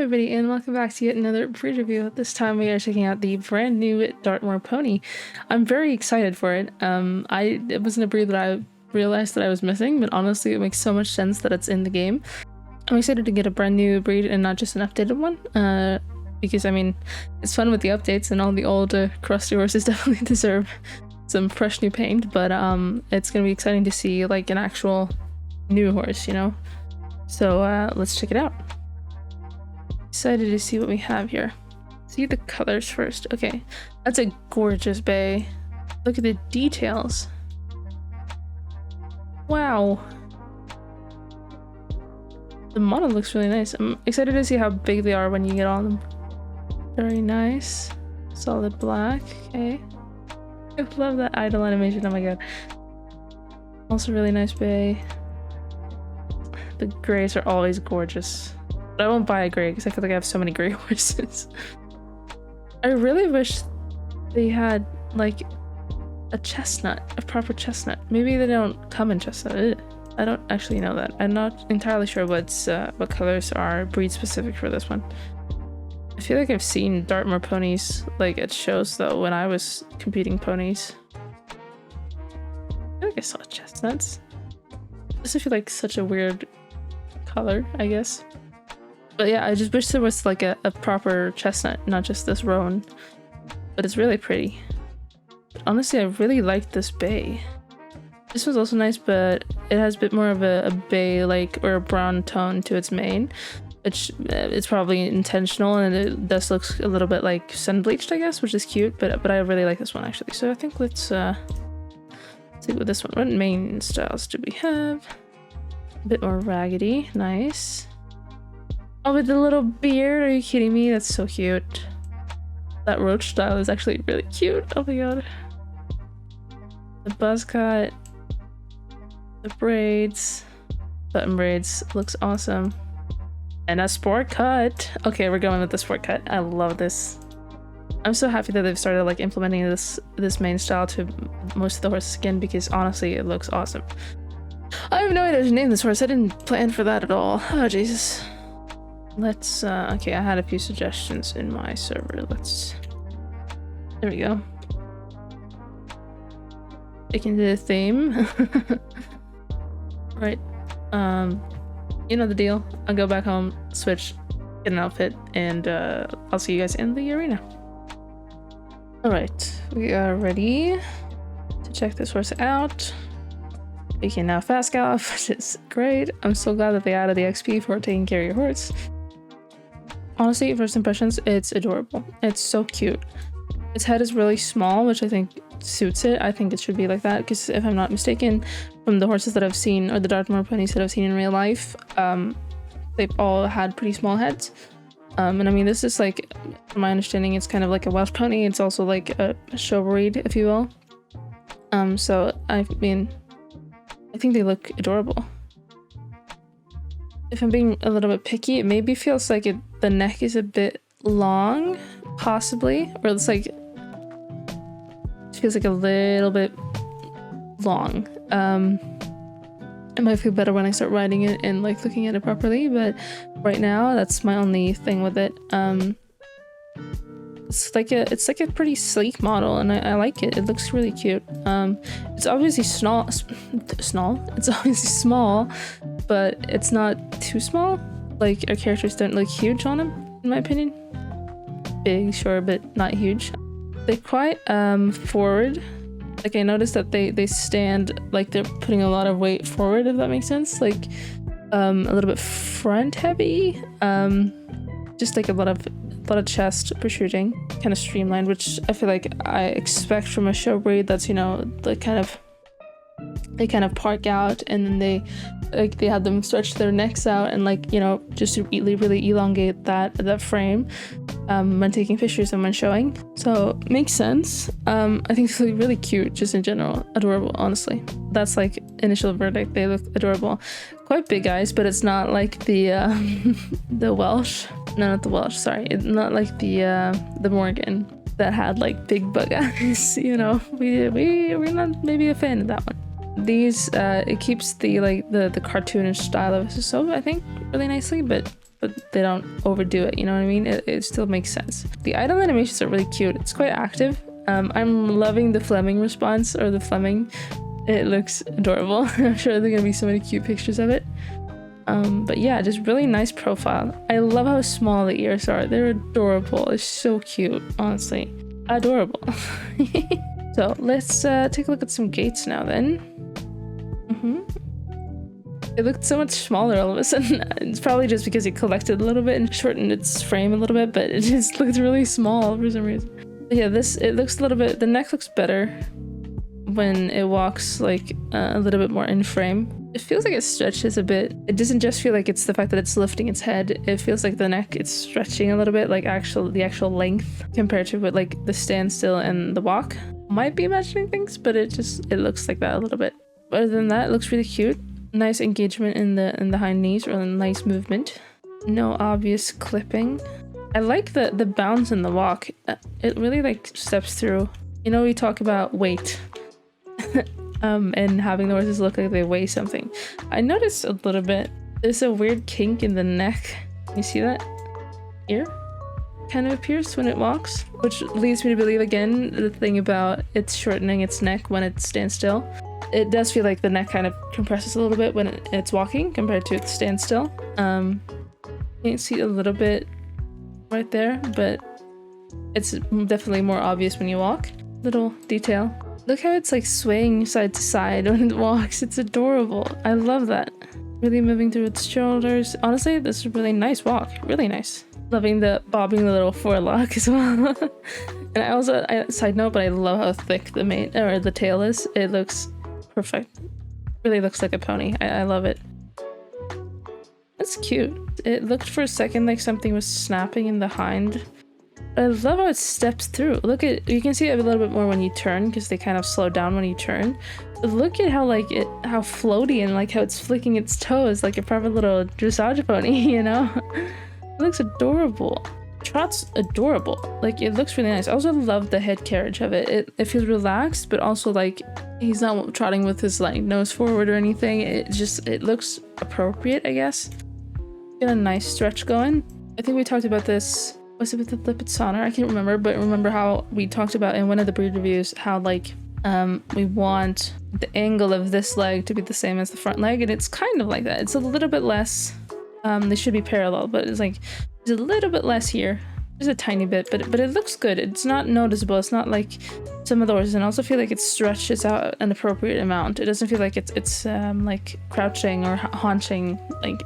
everybody, and welcome back to yet another breed review. This time we are checking out the brand new Dartmoor pony. I'm very excited for it. It wasn't a breed that I realized that I was missing, but honestly it makes so much sense that it's in the game. I'm excited to get a brand new breed and not just an updated one, because I mean, it's fun with the updates, and all the old crusty horses definitely deserve some fresh new paint, but it's gonna be exciting to see like an actual new horse, you know? So let's check it out. Excited to see what we have here. See the colors first. Okay, that's a gorgeous bay. Look at the details. Wow. The model looks really nice. I'm excited to see how big they are when you get on them. Very nice. Solid black. Okay. I love that idle animation. Oh my god. Also really nice bay. The grays are always gorgeous. But I won't buy a gray because I feel like I have so many gray horses. I really wish they had like a chestnut, a proper chestnut. Maybe they don't come in chestnut. Ugh. I don't actually know that. I'm not entirely sure what colors are breed specific for this one. I feel like I've seen Dartmoor ponies like at shows though when I was competing ponies. I feel like I saw chestnuts. This I feel like such a weird color, I guess. But yeah, I just wish there was like a proper chestnut, not just this roan. But it's really pretty. But honestly, I really like this bay. This one's also nice, but it has a bit more of a bay like or a brown tone to its mane, which it's probably intentional, and it does look a little bit like sun bleached, I guess, which is cute. But I really like this one actually. So I think let's see what this one. What mane styles do we have? A bit more raggedy, nice. Oh, with the little beard, are you kidding me? That's so cute. That roach style is actually really cute. Oh my god. The buzz cut, the braids, button braids, looks awesome. And a sport cut. Okay, we're going with the sport cut. I love this. I'm so happy that they've started like implementing this main style to most of the horses again, because honestly, it looks awesome. I have no idea to name this horse. I didn't plan for that at all. Oh, Jesus. Let's, okay, I had a few suggestions in my server. There we go. Sticking to the theme. Right. You know the deal. I'll go back home, switch, get an outfit, and I'll see you guys in the arena. Alright, we are ready to check this horse out. We can now fast gallop, which is great. I'm so glad that they added the XP for taking care of your horse. Honestly, first impressions, it's adorable. It's so cute. Its head is really small, which I think suits it. I think it should be like that, because if I'm not mistaken, from the horses that I've seen, or the Dartmoor ponies that I've seen in real life, they've all had pretty small heads. And I mean, this is like, from my understanding, it's kind of like a Welsh pony. It's also like a show breed, if you will. So I mean, I think they look adorable. If I'm being a little bit picky, it maybe feels like the neck is a bit long, possibly, or it's like, it feels like a little bit long. It might feel better when I start riding it and like looking at it properly, but right now that's my only thing with it. It's like a pretty sleek model, and I like it. It looks really cute. It's obviously small. It's obviously small, but it's not too small. Like, our characters don't look huge on him, in my opinion. Big, sure, but not huge. They're quite forward. Like, I noticed that they stand like they're putting a lot of weight forward, if that makes sense. Like, a little bit front heavy. Just like a lot of chest protruding, kind of streamlined, which I feel like I expect from a show breed that's, you know, they kind of park out, and then they have them stretch their necks out and, like, you know, just to really elongate that frame when taking pictures and when showing. So makes sense. I think it's really cute, just in general. Adorable, honestly. That's like initial verdict. They look adorable. Quite big eyes, but it's not like the the Welsh. No, not the Welsh, sorry. It's not like the Morgan that had like big bug eyes, you know. We're not maybe a fan of that one. These it keeps the cartoonish style of Cisco, I think, really nicely, but but they don't overdo it, you know what I mean? It still makes sense. The idle animations are really cute. It's quite active. I'm loving the Fleming response, or the Fleming. It looks adorable. I'm sure there are gonna be so many cute pictures of it. But yeah, just really nice profile. I love how small the ears are. They're adorable. It's so cute, honestly. Adorable. So let's take a look at some gaits now then. It looked so much smaller all of a sudden. It's probably just because it collected a little bit and shortened its frame a little bit, but it just looked really small for some reason. But yeah, it looks a little bit, the neck looks better when it walks like a little bit more in frame. It feels like it stretches a bit. It doesn't just feel like it's the fact that it's lifting its head. It feels like the neck, it's stretching a little bit, like the actual length compared to what like the standstill and the walk. Might be imagining things, but it looks like that a little bit. But other than that, it looks really cute. Nice engagement in the hind knees, or a nice movement. No obvious clipping. I like the bounce in the walk. It really like steps through. You know, we talk about weight and having the horses look like they weigh something. I noticed a little bit. There's a weird kink in the neck. You see that? Here? Kind of appears when it walks, which leads me to believe again the thing about it's shortening its neck when it stands still. It does feel like the neck kind of compresses a little bit when it's walking compared to its standstill. You can see a little bit right there, but it's definitely more obvious when you walk. Little detail. Look how it's like swaying side to side when it walks. It's adorable. I love that. Really moving through its shoulders. Honestly, this is a really nice walk. Really nice. Loving the bobbing the little forelock as well. And I also, side note, but I love how thick the mane or the tail is. It looks perfect. Really looks like a pony. I love it. That's cute. It looked for a second like something was snapping in the hind. I love how it steps through. Look at, you can see it a little bit more when you turn because they kind of slow down when you turn. But look at how like how floaty and like how it's flicking its toes like a proper little dressage pony, you know? It looks adorable. Trot's adorable. Like, it looks really nice. I also love the head carriage of it. It feels relaxed, but also like he's not trotting with his like nose forward or anything. It looks appropriate, I guess. Got a nice stretch going. I think we talked about this. Was it with the lipid sonar? I can't remember, but remember how we talked about in one of the breed reviews how like we want the angle of this leg to be the same as the front leg, and it's kind of like that. It's a little bit less. They should be parallel, but it's like there's a little bit less here. Just a tiny bit, but it looks good. It's not noticeable. It's not like some of the horses, and I also feel like it stretches out an appropriate amount. It doesn't feel like it's like crouching or haunching,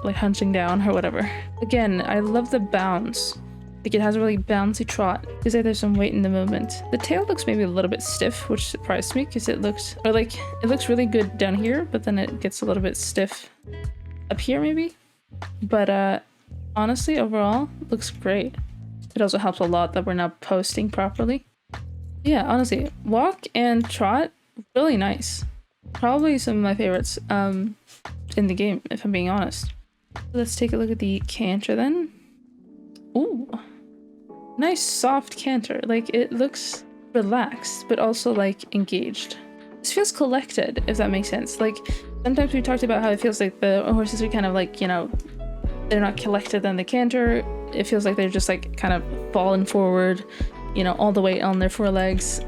like hunching down or whatever. Again, I love the bounce. Like, it has a really bouncy trot. Feels like there's some weight in the movement. The tail looks maybe a little bit stiff, which surprised me because it looks really good down here, but then it gets a little bit stiff up here maybe. But honestly, overall, looks great. It also helps a lot that we're not posting properly. Yeah, honestly, walk and trot, really nice. Probably some of my favorites in the game, if I'm being honest. Let's take a look at the canter then. Ooh, nice soft canter. Like, it looks relaxed, but also like engaged. This feels collected, if that makes sense. Like, sometimes we talked about how it feels like the horses are kind of like, you know, they're not collected in the canter. It feels like they're just like kind of falling forward, you know, all the way on their forelegs,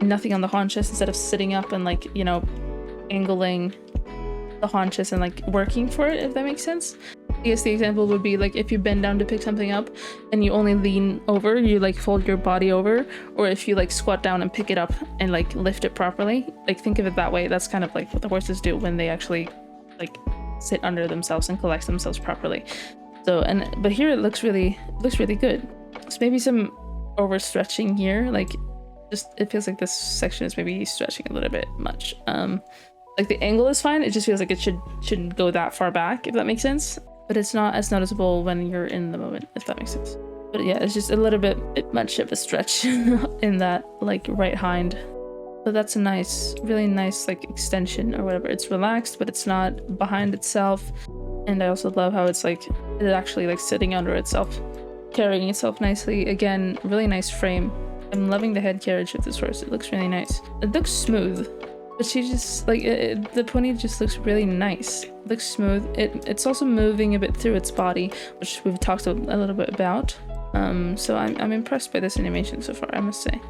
nothing on the haunches, instead of sitting up and like, you know, angling the haunches and like working for it, if that makes sense. I guess the example would be like if you bend down to pick something up and you only lean over, you like fold your body over, or if you like squat down and pick it up and like lift it properly. Like, think of it that way. That's kind of like what the horses do when they actually like sit under themselves and collect themselves properly. So, but here it looks really good. So maybe some overstretching here, like just it feels like this section is maybe stretching a little bit much. Like, the angle is fine, it just feels like it shouldn't go that far back, if that makes sense. But it's not as noticeable when you're in the moment, if that makes sense. But yeah, it's just a little bit much of a stretch in that like right hind. So that's a nice, really nice like extension or whatever. It's relaxed, but it's not behind itself. And I also love how it's actually like sitting under itself, carrying itself nicely. Again, really nice frame. I'm loving the head carriage of this horse. It looks really nice. It looks smooth. But she just like the pony just looks really nice. It looks smooth. It's also moving a bit through its body, which we've talked a little bit about. So I'm impressed by this animation so far, I must say.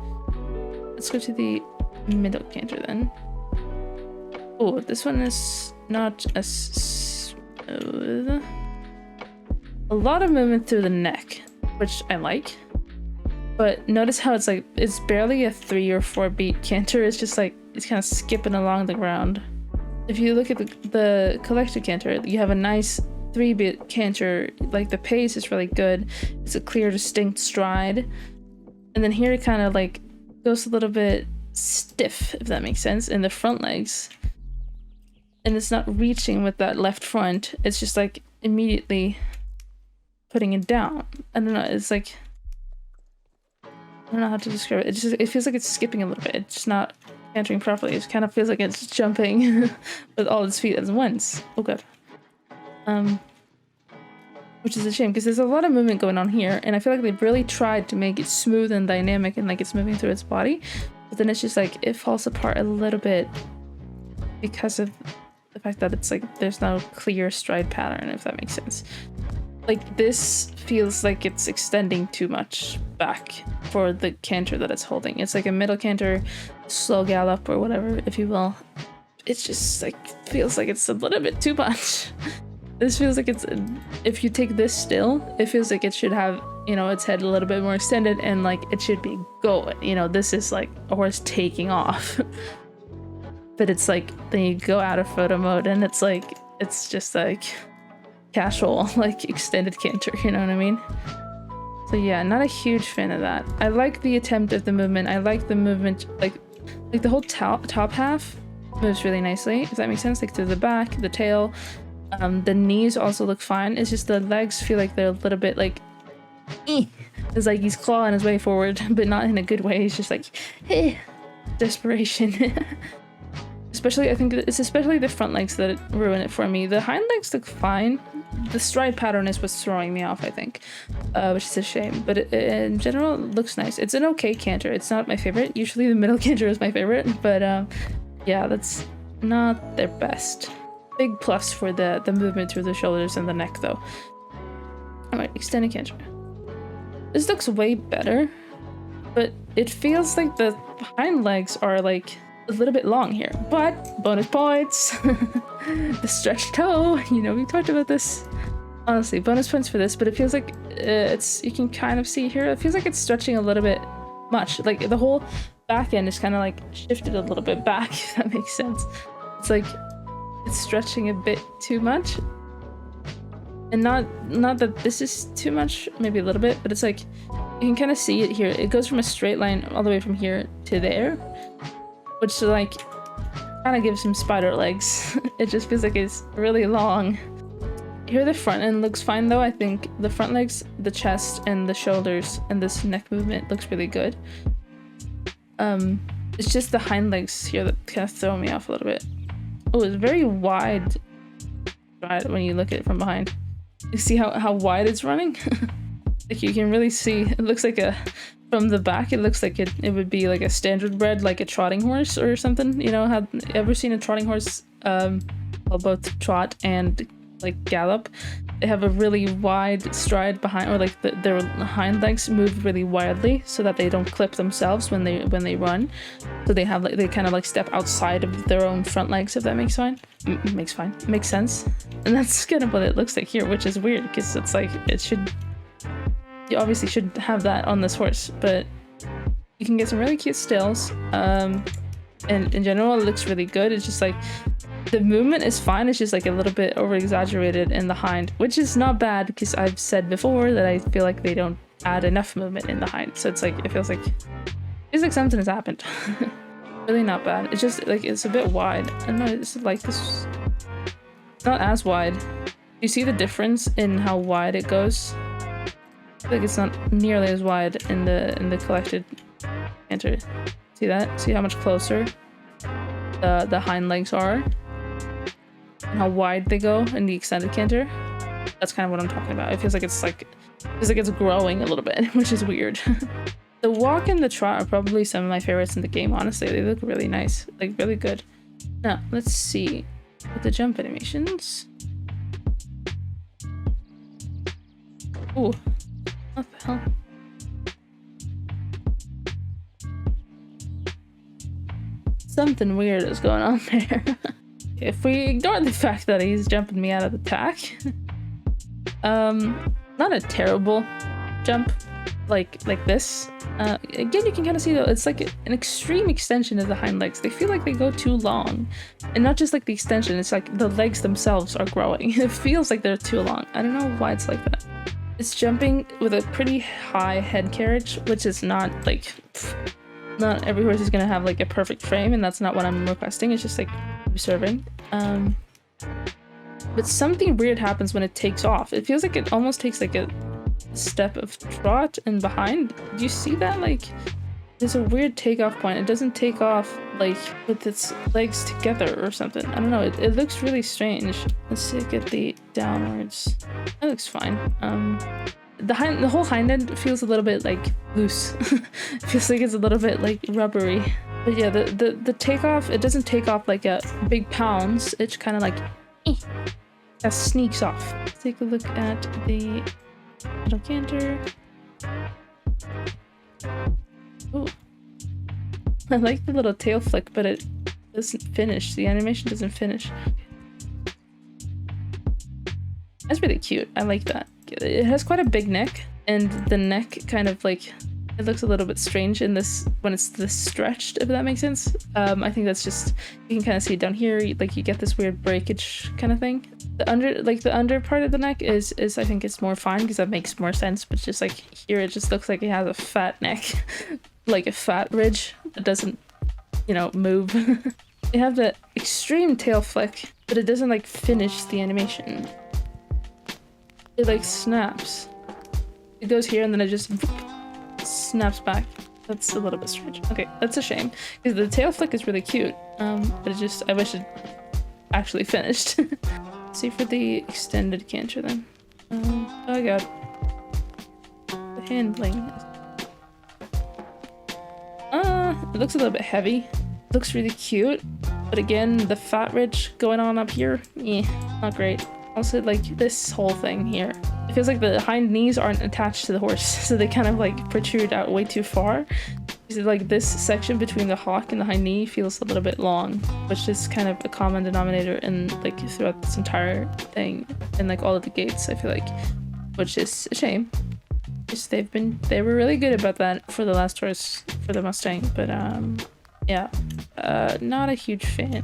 Let's go to the middle canter then. Oh, this one is not as smooth. A lot of movement through the neck, which I like. But notice how it's like, it's barely a 3 or 4 beat canter. It's just like, it's kind of skipping along the ground. If you look at the collected canter, you have a nice 3-beat canter. Like the pace is really good. It's a clear, distinct stride. And then here it kind of like goes a little bit stiff, if that makes sense, in the front legs. And it's not reaching with that left front. It's just like immediately putting it down. I don't know, it's like, I don't know how to describe it. It feels like it's skipping a little bit. It's just not cantering properly. It kind of feels like it's jumping with all its feet at once. Oh god. Which is a shame because there's a lot of movement going on here, and I feel like they've really tried to make it smooth and dynamic and like it's moving through its body, but then it's just like it falls apart a little bit because of the fact that it's like there's no clear stride pattern, if that makes sense. Like this feels like it's extending too much back for the canter that it's holding. It's like a middle canter, slow gallop or whatever, if you will. It's just like feels like it's a little bit too much. This feels like it's, if you take this still, it feels like it should have, you know, its head a little bit more extended and like it should be going. You know, this is like a horse taking off. But it's like then you go out of photo mode and it's like, it's just like casual, like extended canter, you know what I mean? So yeah, not a huge fan of that. I like the attempt of the movement. I like the movement, like the whole top half moves really nicely, if that makes sense, like through the back, the tail. The knees also look fine. It's just the legs feel like they're a little bit like, it's like he's clawing his way forward, but not in a good way. He's just like, desperation. Especially, I think it's especially the front legs that ruin it for me. The hind legs look fine. The stride pattern is what's throwing me off, I think, which is a shame. But in general, it looks nice. It's an okay canter. It's not my favorite. Usually the middle canter is my favorite, but yeah, that's not their best. Big plus for the movement through the shoulders and the neck, though. All right, extended canter. This looks way better, but it feels like the hind legs are like a little bit long here, but bonus points. The stretched toe, you know, we talked about this. Honestly, bonus points for this, but it feels like it's, you can kind of see here, it feels like it's stretching a little bit much. Like the whole back end is kind of like shifted a little bit back, if that makes sense. It's like it's stretching a bit too much. And not that this is too much, maybe a little bit, but it's like you can kind of see it here. It goes from a straight line all the way from here to there, which like kind of gives him spider legs. It just feels like it's really long. Here the front end looks fine though. I think the front legs, the chest, and the shoulders and this neck movement looks really good. It's just the hind legs here that kind of throw me off a little bit. Oh, it's very wide when you look at it from behind. You see how wide it's running? Like you can really see, it looks like from the back, it looks like it would be like a standard bred, like a trotting horse or something. You know, have you ever seen a trotting horse, well, both trot and like gallop? They have a really wide stride behind, or like their hind legs move really widely so that they don't clip themselves when they run. So they have like, they kind of like step outside of their own front legs, if that makes makes sense. And that's kind of what it looks like here, which is weird because it's like you obviously should have that on this horse, but you can get some really cute stills. And in general, it looks really good. It's just like the movement is fine. It's just like a little bit over exaggerated in the hind, which is not bad because I've said before that I feel like they don't add enough movement in the hind. So it's like, it feels like something has happened. Really not bad. It's just like, it's a bit wide. I don't know, it's like this, it's not as wide. You see the difference in how wide it goes? I feel like it's not nearly as wide in the collected canter. See that? See how much closer the hind legs are? And how wide they go in the extended canter. That's kind of what I'm talking about. It feels like it's growing a little bit, which is weird. The walk and the trot are probably some of my favorites in the game, honestly. They look really nice, like really good. Now, let's see with the jump animations. Ooh, what the hell? Something weird is going on there. If we ignore the fact that he's jumping me out of the tack, not a terrible jump like this. Again, you can kind of see though, it's like an extreme extension of the hind legs. They feel like they go too long, and not just like the extension, it's like the legs themselves are growing. It feels like they're too long. I don't know why it's like that. It's jumping with a pretty high head carriage, which is not like, not every horse is gonna have like a perfect frame, and that's not what I'm requesting. It's just like observing. But something weird happens when it takes off. It feels like it almost takes like a step of trot and behind. Do you see that? Like, there's a weird takeoff point. It doesn't take off like with its legs together or something. I don't know. It looks really strange. Let's see, get the downwards. That looks fine. The whole hind end feels a little bit like loose. It feels like it's a little bit like rubbery. But yeah, the takeoff, it doesn't take off like a big pounds. It's kind of like that sneaks off. Let's take a look at the little canter. Ooh. I like the little tail flick, but it doesn't finish. The animation doesn't finish. That's really cute. I like that. It has quite a big neck, and the neck kind of like, it looks a little bit strange in this when it's this stretched, if that makes sense. I think that's just, you can kind of see it down here, like you get this weird breakage kind of thing. The under part of the neck is I think it's more fine because that makes more sense, but just like here it just looks like it has a fat neck, like a fat ridge that doesn't, you know, move. They have the extreme tail flick, but it doesn't like finish the animation. It like snaps. It goes here and then it just snaps back. That's a little bit strange. Okay, that's a shame because the tail flick is really cute, but it just, I wish it actually finished. Let's see for the extended canter then. Oh god, the handling. It looks a little bit heavy. It looks really cute, but again, the fat ridge going on up here, not great. Also, like this whole thing here, it feels like the hind knees aren't attached to the horse, so they kind of like protrude out way too far. So, like this section between the hock and the hind knee feels a little bit long, which is kind of a common denominator in like throughout this entire thing and like all of the gates, I feel like, which is a shame. Just they were really good about that for the last horse, for the Mustang, but yeah, not a huge fan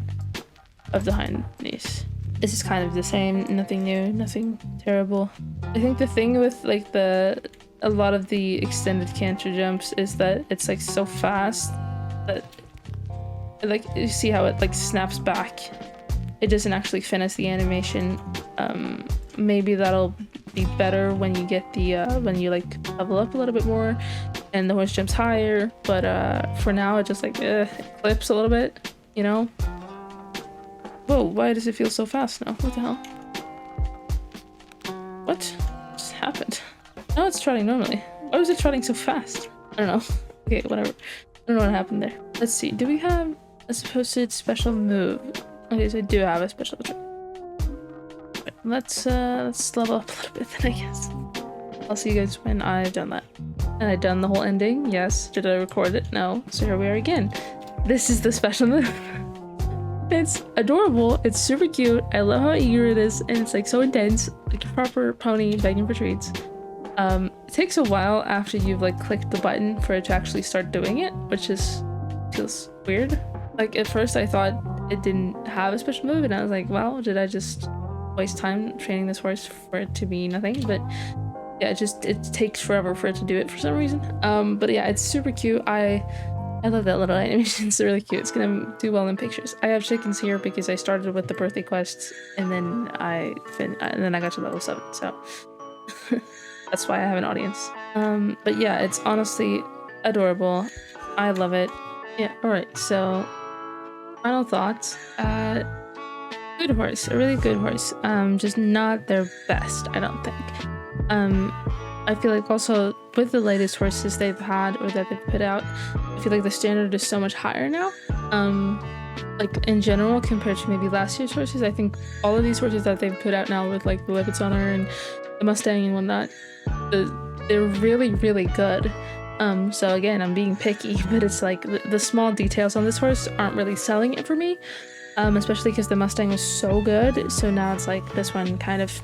of the hind knees. This is kind of the same, nothing new, nothing terrible. I think the thing with like a lot of the extended canter jumps is that it's like so fast that like you see how it like snaps back. It doesn't actually finish the animation. Maybe that'll be better when you get the when you like level up a little bit more and the horse jumps higher, but for now it just like it clips a little bit, you know. Whoa, why does it feel so fast now? What the hell? What just happened? Now it's trotting normally. Why was it trotting so fast? I don't know. Okay, whatever. I don't know what happened there. Let's see. Do we have a supposed special move? Okay, so I do have a special move. Right, let's level up a little bit then, I guess. I'll see you guys when I've done that. And I've done the whole ending. Yes. Did I record it? No. So here we are again. This is the special move. It's adorable, it's super cute, I love how eager it is, and it's like so intense, like a proper pony begging for treats. It takes a while after you've like clicked the button for it to actually start doing it, which feels weird. Like at first I thought it didn't have a special move, and I was like, wow, did I just waste time training this horse for it to be nothing? But yeah, it takes forever for it to do it for some reason. But yeah, it's super cute. I love that little animation. It's really cute. It's gonna do well in pictures. I have chickens here because I started with the birthday quests and then I got to level 7, so that's why I have an audience. But yeah, it's honestly adorable. I love it. Yeah, alright, so final thoughts. Good horse, a really good horse. Just not their best, I don't think. I feel like also with the latest horses they've had or that they've put out, I feel like the standard is so much higher now. Like in general compared to maybe last year's horses. I think all of these horses that they've put out now with like the Lipids on her and the Mustang and whatnot, they're really, really good. So again, I'm being picky, but it's like the small details on this horse aren't really selling it for me. Especially because the Mustang was so good. So now it's like this one kind of,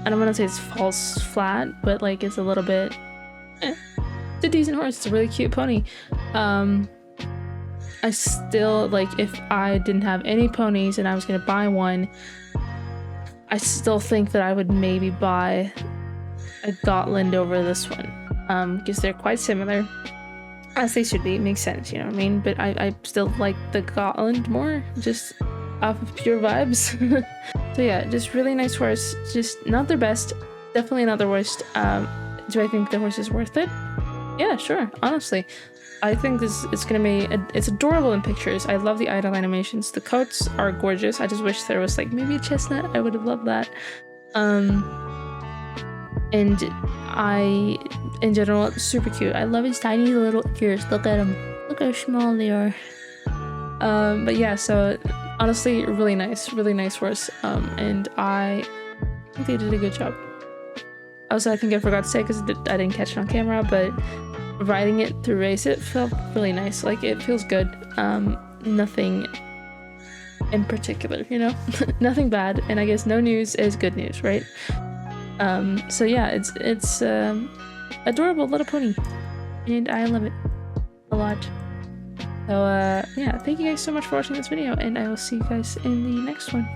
I don't want to say it's falls flat, but like it's a little bit, it's a decent horse. It's a really cute pony. I still, like, if I didn't have any ponies and I was gonna buy one, I still think that I would maybe buy a Gotland over this one, because they're quite similar, as they should be. It makes sense, you know what I mean? But I still like the Gotland more, just off of pure vibes. So yeah, just really nice horse. Just not their best, definitely not their worst. Do I think the horse is worth it? Yeah, sure, honestly. I think it's gonna be it's adorable in pictures. I love the idle animations. The coats are gorgeous. I just wish there was like maybe a chestnut. I would have loved that. And in general, super cute. I love his tiny little ears. Look at him. Look how small they are. But yeah, so honestly, really nice horse. And I think they did a good job. Also, I think I forgot to say because I didn't catch it on camera, but riding it through race, it felt really nice. Like, it feels good. Nothing in particular, you know? Nothing bad, and I guess no news is good news, right? So yeah, it's adorable little pony, and I love it a lot. So yeah, thank you guys so much for watching this video, and I will see you guys in the next one.